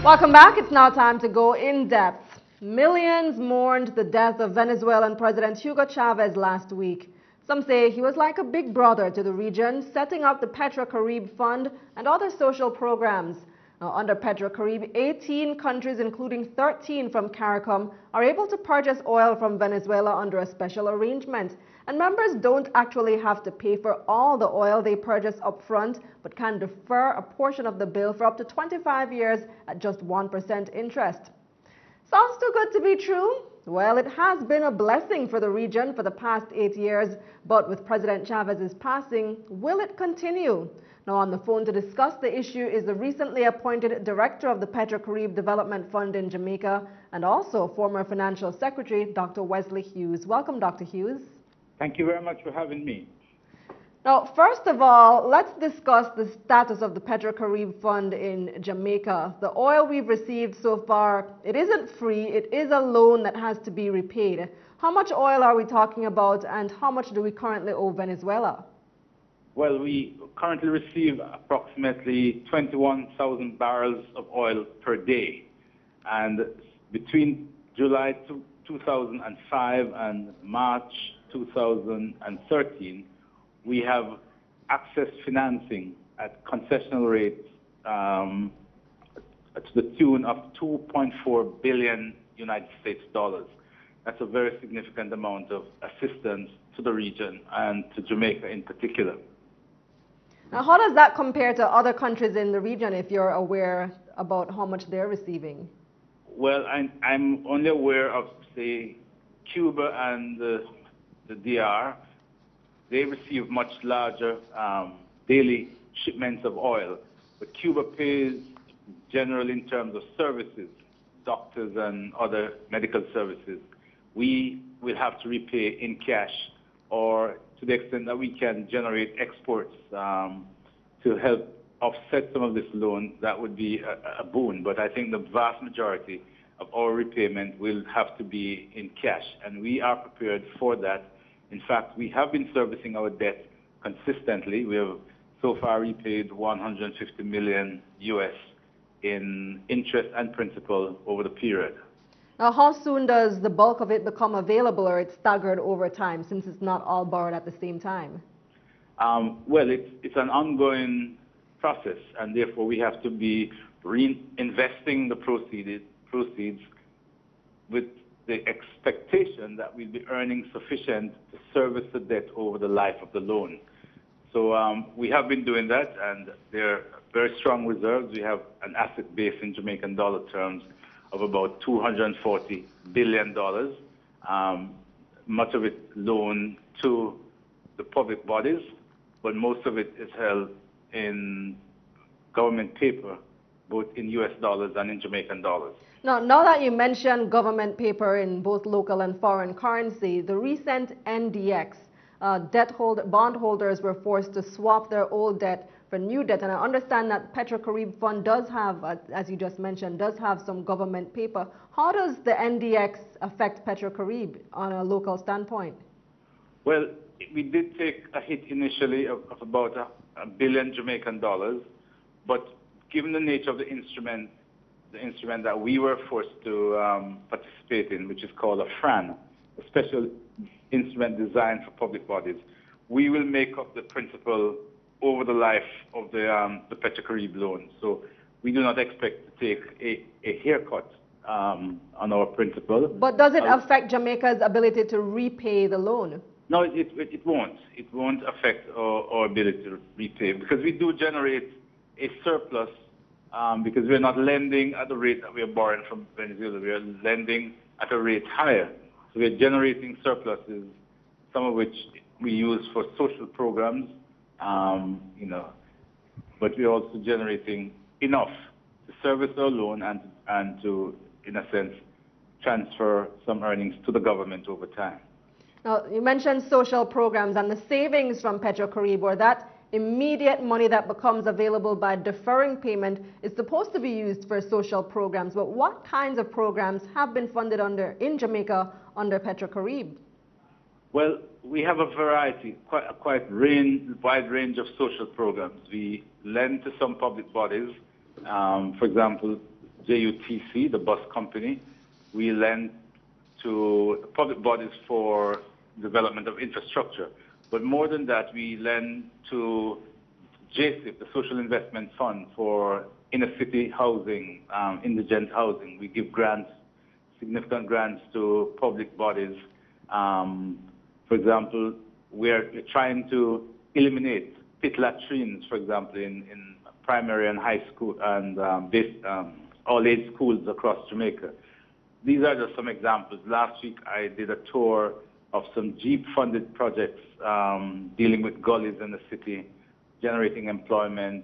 Welcome back. It's now time to go in depth. Millions mourned the death of Venezuelan President Hugo Chavez last week. Some say he was like a big brother to the region, setting up the Petrocaribe Fund and other social programs. Now, under Petrocaribe, 18 countries, including 13 from CARICOM, are able to purchase oil from Venezuela under a special arrangement. And members don't actually have to pay for all the oil they purchase up front, but can defer a portion of the bill for up to 25 years at just 1% interest. Sounds too good to be true? Well, it has been a blessing for the region for the past 8 years, but with President Chavez's passing, will it continue? Now on the phone to discuss the issue is the recently appointed director of the Petrocaribe Development Fund in Jamaica and also former financial secretary, Dr. Wesley Hughes. Welcome, Dr. Hughes. Thank you very much for having me. Now, first of all, let's discuss the status of the Petrocaribe Fund in Jamaica. The oil we've received so far, it isn't free, it is a loan that has to be repaid. How much oil are we talking about and how much do we currently owe Venezuela? Well, we currently receive approximately 21,000 barrels of oil per day. And between July 2005 and March 2013, we have accessed financing at concessional rates to the tune of 2.4 billion United States dollars. That's a very significant amount of assistance to the region and to Jamaica in particular. Now, how does that compare to other countries in the region, if you're aware about how much they're receiving? Well, I'm only aware of, say, Cuba and the DR. They receive much larger daily shipments of oil. But Cuba pays generally in terms of services, doctors and other medical services. We will have to repay in cash or to the extent that we can generate exports to help offset some of this loan. That would be a boon. But I think the vast majority of our repayment will have to be in cash. And we are prepared for that. In fact, we have been servicing our debt consistently. We have so far repaid $150 million US in interest and principal over the period. Now, how soon does the bulk of it become available, or it's staggered over time since it's not all borrowed at the same time? Well, it's an ongoing process, and therefore we have to be reinvesting the proceeds with the expectation that we'll be earning sufficient to service the debt over the life of the loan. So we have been doing that, and there are very strong reserves. We have an asset base in Jamaican dollar terms of about $240 billion, much of it loaned to the public bodies, but most of it is held in government paper, both in US dollars and in Jamaican dollars. Now that you mentioned government paper in both local and foreign currency, the recent NDX, bondholders were forced to swap their old debt for new debt. And I understand that Petrocaribe Fund does have, as you just mentioned, does have some government paper. How does the NDX affect Petrocaribe on a local standpoint? Well, we did take a hit initially of about a billion Jamaican dollars, but given the nature of the instrument that we were forced to participate in, which is called a FRAN, a special instrument designed for public bodies, we will make up the principal over the life of the Petrocaribe loan. So we do not expect to take a haircut on our principal. But does it affect Jamaica's ability to repay the loan? No, it won't. It won't affect our ability to repay because we do generate a surplus because we're not lending at the rate that we are borrowing from Venezuela. We are lending at a rate higher. So we're generating surpluses, some of which we use for social programs, but we're also generating enough to service our loan and to, in a sense, transfer some earnings to the government over time. Now, you mentioned social programs and the savings from Petrocaribe, or that immediate money that becomes available by deferring payment is supposed to be used for social programs. But what kinds of programs have been funded in Jamaica under Petrocaribe? Well, we have a variety, quite wide range of social programs. We lend to some public bodies. For example, JUTC, the bus company. We lend to public bodies for development of infrastructure. But more than that, we lend to JSIP, the Social Investment Fund, for inner city housing, indigent housing. We give grants, significant grants to public bodies. For example, we're trying to eliminate pit latrines, for example, in primary and high school and all-age schools across Jamaica. These are just some examples. Last week, I did a tour of some Jeep-funded projects dealing with gullies in the city, generating employment,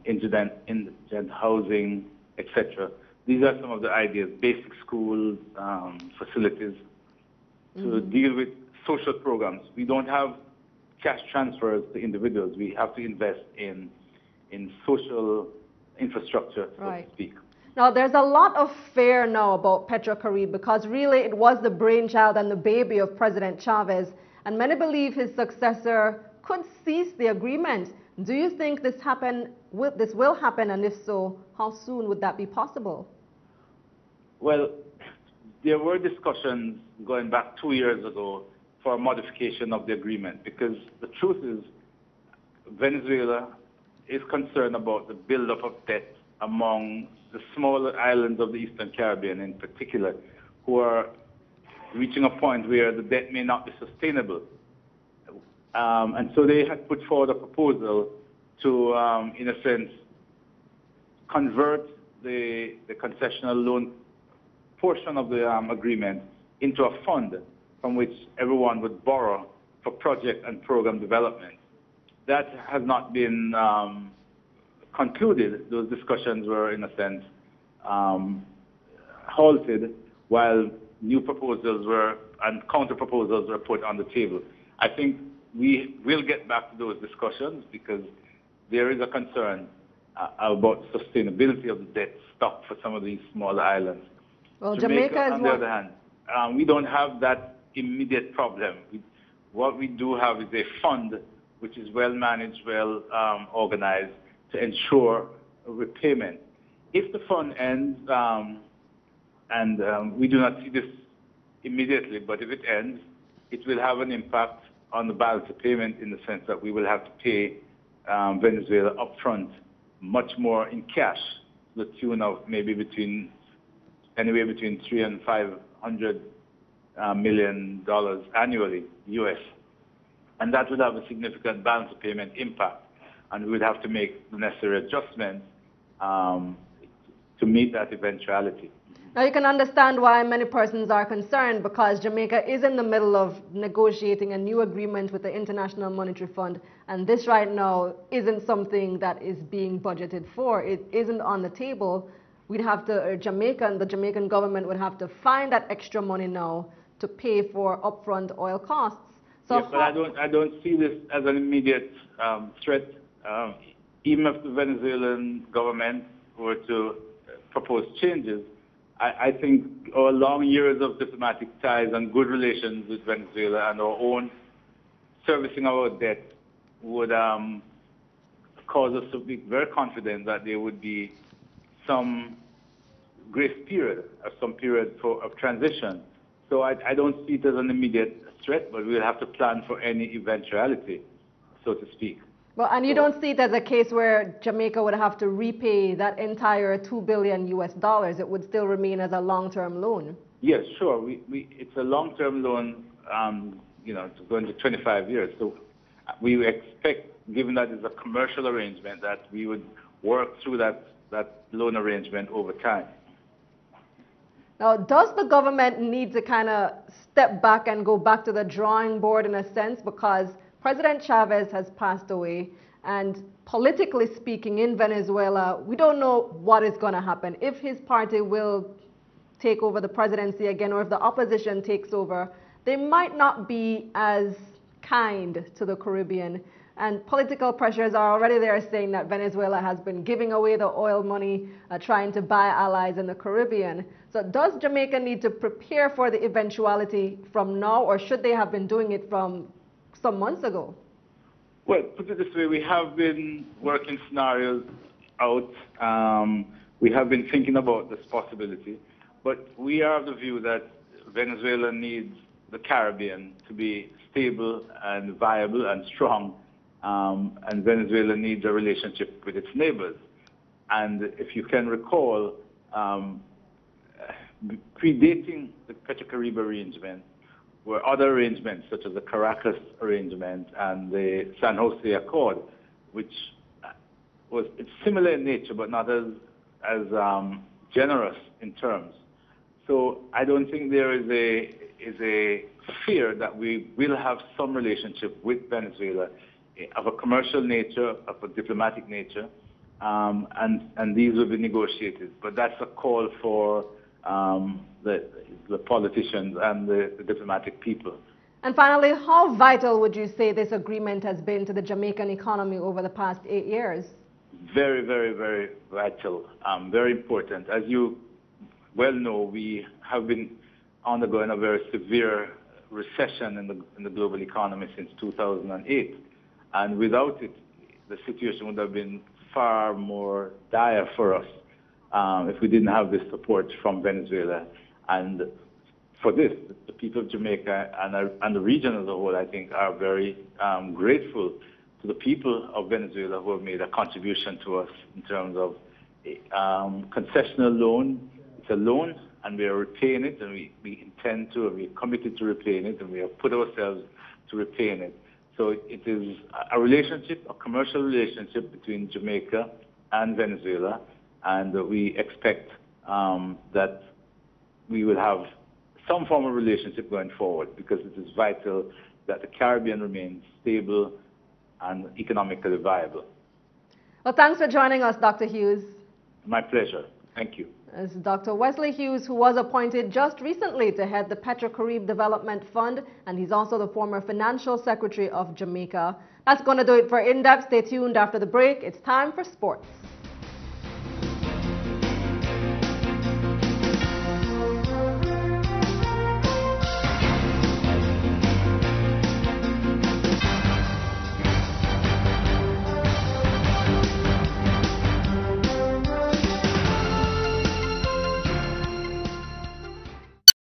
indigent housing, etc. These are some of the ideas, basic schools, facilities, to deal with social programs. We don't have cash transfers to individuals. We have to invest in social infrastructure, so to speak. Now, there's a lot of fear now about Petrocaribe because really it was the brainchild and the baby of President Chavez, and many believe his successor could cease the agreement. Do you think this will happen, and if so, how soon would that be possible? Well, there were discussions going back 2 years ago for a modification of the agreement, because the truth is Venezuela is concerned about the buildup of debt among the smaller islands of the Eastern Caribbean in particular, who are reaching a point where the debt may not be sustainable. And so they had put forward a proposal to, in a sense, convert the concessional loan portion of the agreement into a fund from which everyone would borrow for project and program development. That has not been concluded. Those discussions were, in a sense, halted while new proposals and counter proposals were put on the table. I think we will get back to those discussions because there is a concern about sustainability of the debt stock for some of these smaller islands. Well, Jamaica is on the other hand, we don't have that immediate problem. What we do have is a fund which is well managed, well organized to ensure repayment. If the fund ends, and we do not see this immediately, but if it ends, it will have an impact on the balance of payment in the sense that we will have to pay Venezuela upfront much more in cash, to the tune of maybe anywhere between $300 and $500 million annually, US. And that would have a significant balance of payment impact. And we would have to make the necessary adjustments to meet that eventuality. Now you can understand why many persons are concerned, because Jamaica is in the middle of negotiating a new agreement with the International Monetary Fund, and this right now isn't something that is being budgeted for. It isn't on the table. We'd have to, the Jamaican government would have to find that extra money now to pay for upfront oil costs. So yes, but I don't see this as an immediate threat. Even if the Venezuelan government were to propose changes, I think our long years of diplomatic ties and good relations with Venezuela and our own servicing our debt would cause us to be very confident that there would be some grace period or some period of transition. So I don't see it as an immediate threat, but we'll have to plan for any eventuality, so to speak. Well, and you don't see it as a case where Jamaica would have to repay that entire $2 billion US. It would still remain as a long-term loan. Yes, sure. It's a long-term loan, to go into 25 years. So we expect, given that it's a commercial arrangement, that we would work through that loan arrangement over time. Now, does the government need to kind of step back and go back to the drawing board in a sense, because President Chavez has passed away, and politically speaking in Venezuela, we don't know what is going to happen. If his party will take over the presidency again, or if the opposition takes over, they might not be as kind to the Caribbean. And political pressures are already there saying that Venezuela has been giving away the oil money, trying to buy allies in the Caribbean. So does Jamaica need to prepare for the eventuality from now, or should they have been doing it from some months ago? Well, put it this way, we have been working scenarios out. we have been thinking about this possibility, but we are of the view that Venezuela needs the Caribbean to be stable and viable and strong, and Venezuela needs a relationship with its neighbors. And if you can recall, predating the Petrocaribe arrangement were other arrangements such as the Caracas arrangement and the San Jose Accord, which was similar in nature but not as generous in terms. So I don't think there is a fear that we will have some relationship with Venezuela of a commercial nature, of a diplomatic nature, and these will be negotiated. But that's a call for the politicians and the diplomatic people. And finally, how vital would you say this agreement has been to the Jamaican economy over the past 8 years? Very, very, very vital, very important. As you well know, we have been undergoing a very severe recession in the global economy since 2008. And without it, the situation would have been far more dire for us if we didn't have this support from Venezuela. And for this, the people of Jamaica and the region as a whole, I think, are very grateful to the people of Venezuela who have made a contribution to us in terms of concessional loan. It's a loan, and we are repaying it, and we intend to, and we are committed to repaying it, and we have put ourselves to repaying it. So it is a relationship, a commercial relationship between Jamaica and Venezuela, and we expect that we will have some form of relationship going forward, because it is vital that the Caribbean remains stable and economically viable. Well, thanks for joining us, Dr. Hughes. My pleasure. Thank you. This is Dr. Wesley Hughes, who was appointed just recently to head the Petrocaribe Development Fund, and he's also the former Financial Secretary of Jamaica. That's going to do it for In Depth. Stay tuned after the break. It's time for sports.